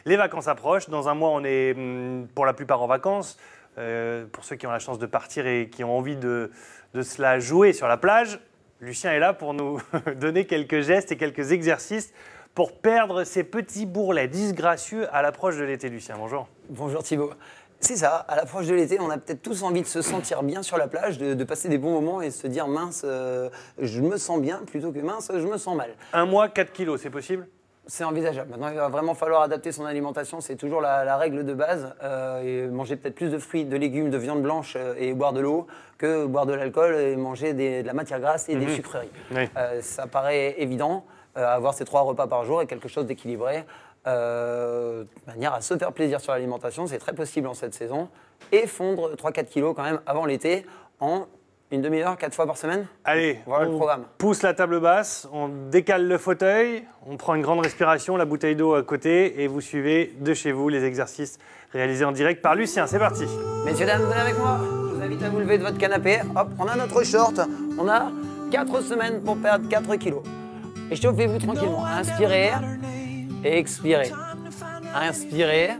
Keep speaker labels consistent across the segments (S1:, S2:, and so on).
S1: Les vacances approchent. Dans un mois, on est pour la plupart en vacances. Pour ceux qui ont la chance de partir et qui ont envie de se la jouer sur la plage, Lucien est là pour nous donner quelques gestes et quelques exercices pour perdre ces petits bourrelets disgracieux à l'approche de l'été. Lucien, bonjour.
S2: Bonjour Thibaut. C'est ça, à l'approche de l'été, on a peut-être tous envie de se sentir bien sur la plage, de passer des bons moments et se dire mince, je me sens bien plutôt que mince, je me sens mal.
S1: Un mois, 4 kilos, c'est possible ?
S2: C'est envisageable. Maintenant, il va vraiment falloir adapter son alimentation. C'est toujours la règle de base. Et manger peut-être plus de fruits, de légumes, de viande blanche et boire de l'eau que boire de l'alcool et manger de la matière grasse et des sucreries. Oui. Ça paraît évident. Avoir ces 3 repas par jour et quelque chose d'équilibré, de manière à se faire plaisir sur l'alimentation, c'est très possible en cette saison. Et fondre 3-4 kilos quand même avant l'été en une demi-heure, 4 fois par semaine.
S1: Allez,
S2: voilà le programme.
S1: Pousse la table basse, on décale le fauteuil, on prend une grande respiration, la bouteille d'eau à côté et vous suivez de chez vous les exercices réalisés en direct par Lucien. C'est parti.
S2: Messieurs, dames, venez avec moi. Je vous invite à vous lever de votre canapé. Hop, on a notre short. On a 4 semaines pour perdre 4 kilos. Échauffez-vous tranquillement. Inspirez, expirez. Inspirez,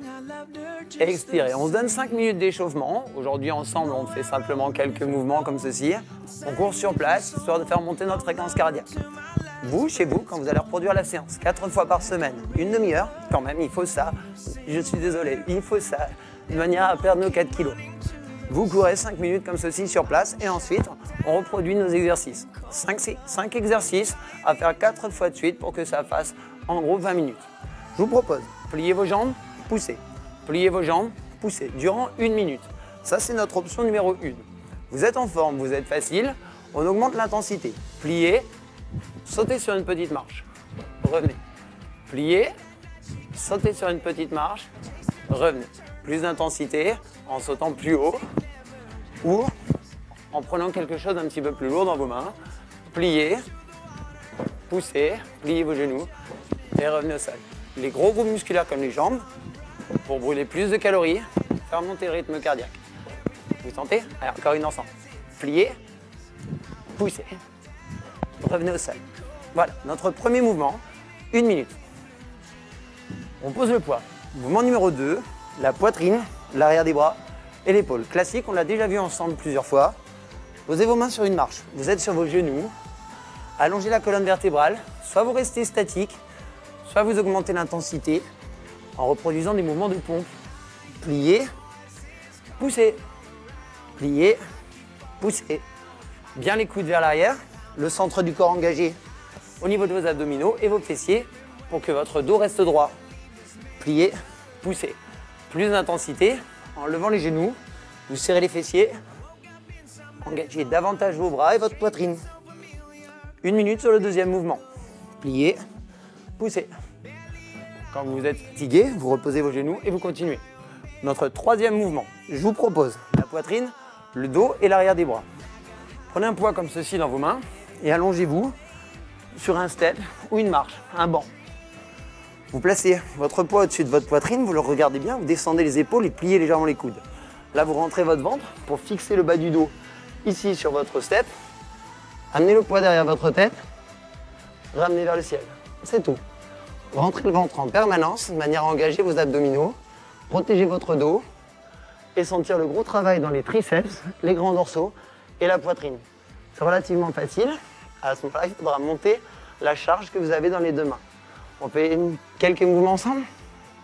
S2: expirez. On se donne 5 minutes d'échauffement. Aujourd'hui, ensemble, on fait simplement quelques mouvements comme ceci. On court sur place, histoire de faire monter notre fréquence cardiaque. Vous, chez vous, quand vous allez reproduire la séance, 4 fois par semaine, une demi-heure, quand même, il faut ça. Je suis désolé, il faut ça, de manière à perdre nos 4 kilos. Vous courez 5 minutes comme ceci sur place et ensuite, on reproduit nos exercices. 5 exercices à faire 4 fois de suite pour que ça fasse en gros 20 minutes. Je vous propose, pliez vos jambes, poussez. Pliez vos jambes, poussez, durant 1 minute. Ça, c'est notre option numéro 1. Vous êtes en forme, vous êtes facile, on augmente l'intensité. Pliez, sautez sur une petite marche, revenez. Pliez, sautez sur une petite marche, revenez. Plus d'intensité en sautant plus haut ou en prenant quelque chose d'un petit peu plus lourd dans vos mains. Pliez, poussez, pliez vos genoux et revenez au sol. Les gros groupes musculaires comme les jambes, pour brûler plus de calories, faire monter le rythme cardiaque. Vous sentez? Allez, encore une ensemble. Pliez, poussez, revenez au sol. Voilà, notre premier mouvement, 1 minute. On pose le poids. Mouvement numéro 2, la poitrine, l'arrière des bras et l'épaule. Classique, on l'a déjà vu ensemble plusieurs fois. Posez vos mains sur une marche. Vous êtes sur vos genoux. Allongez la colonne vertébrale. Soit vous restez statique, soit vous augmentez l'intensité en reproduisant des mouvements de pompe. Pliez, poussez, pliez, poussez. Bien les coudes vers l'arrière, le centre du corps engagé au niveau de vos abdominaux et vos fessiers pour que votre dos reste droit. Pliez, poussez. Plus d'intensité, en levant les genoux, vous serrez les fessiers, engagez davantage vos bras et votre poitrine. 1 minute sur le deuxième mouvement. Pliez, poussez. Quand vous êtes fatigué, vous reposez vos genoux et vous continuez. Notre troisième mouvement, je vous propose la poitrine, le dos et l'arrière des bras. Prenez un poids comme ceci dans vos mains et allongez-vous sur un step ou une marche, un banc. Vous placez votre poids au-dessus de votre poitrine, vous le regardez bien, vous descendez les épaules et pliez légèrement les coudes. Là, vous rentrez votre ventre pour fixer le bas du dos ici sur votre step. Amenez le poids derrière votre tête, ramenez vers le ciel. C'est tout. Rentrez le ventre en permanence, de manière à engager vos abdominaux, protéger votre dos et sentir le gros travail dans les triceps, les grands dorsaux et la poitrine. C'est relativement facile. À ce moment-là, il faudra monter la charge que vous avez dans les 2 mains. On fait quelques mouvements ensemble.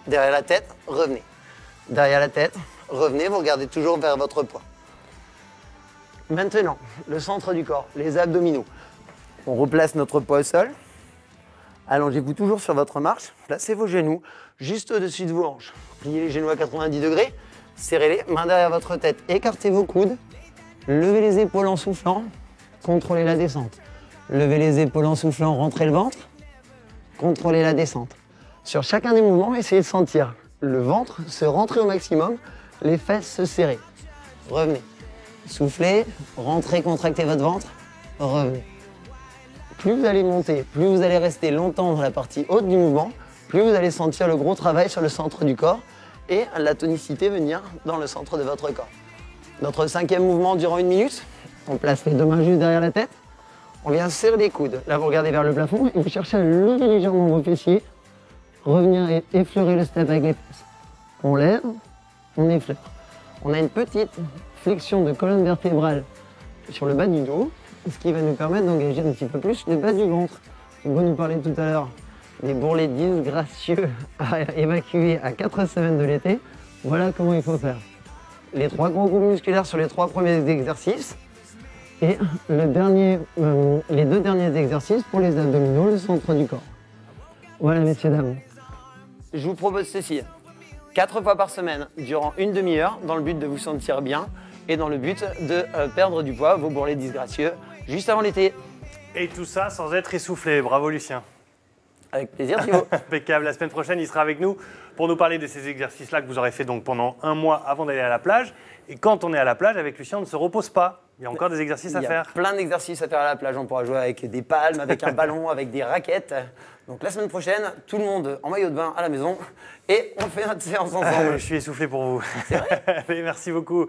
S2: Derrière la tête, revenez. Derrière la tête, revenez, vous regardez toujours vers votre poids. Maintenant, le centre du corps, les abdominaux. On replace notre poids au sol. Allongez-vous toujours sur votre marche. Placez vos genoux juste au-dessus de vos hanches. Pliez les genoux à 90 degrés. Serrez-les, main derrière votre tête. Écartez vos coudes. Levez les épaules en soufflant. Contrôlez la descente. Levez les épaules en soufflant, rentrez le ventre. Contrôlez la descente. Sur chacun des mouvements, essayez de sentir le ventre se rentrer au maximum, les fesses se serrer. Revenez. Soufflez, rentrez, contractez votre ventre, revenez. Plus vous allez monter, plus vous allez rester longtemps dans la partie haute du mouvement, plus vous allez sentir le gros travail sur le centre du corps et la tonicité venir dans le centre de votre corps. Notre 5e mouvement durant 1 minute, on place les 2 mains juste derrière la tête. On vient serrer les coudes. Là, vous regardez vers le plafond et vous cherchez à lever légèrement vos fessiers. revenir et effleurer le step avec les fesses. On lève, on effleure. On a une petite flexion de colonne vertébrale sur le bas du dos, ce qui va nous permettre d'engager un petit peu plus le bas du ventre. Vous nous parlez tout à l'heure des bourrelets disgracieux à évacuer à 4 semaines de l'été. Voilà comment il faut faire. Les 3 gros groupes musculaires sur les 3 premiers exercices et les 2 derniers exercices pour les abdominaux, le centre du corps. Voilà, messieurs, dames. Je vous propose ceci. 4 fois par semaine, durant une demi-heure, dans le but de vous sentir bien et dans le but de perdre du poids, vos bourrelets disgracieux, juste avant l'été.
S1: Et tout ça sans être essoufflé. Bravo Lucien.
S2: Avec plaisir, Thibaut.
S1: Impeccable. La semaine prochaine, il sera avec nous pour nous parler de ces exercices-là que vous aurez fait donc pendant un mois avant d'aller à la plage. Et quand on est à la plage, avec Lucien, on ne se repose pas. Il y a encore des exercices à faire.
S2: Il y a plein d'exercices à faire à la plage. On pourra jouer avec des palmes, avec un ballon, avec des raquettes. Donc la semaine prochaine, tout le monde en maillot de bain à la maison et on fait notre séance ensemble.
S1: Je suis essoufflé pour vous.
S2: C'est vrai.
S1: Allez, merci beaucoup.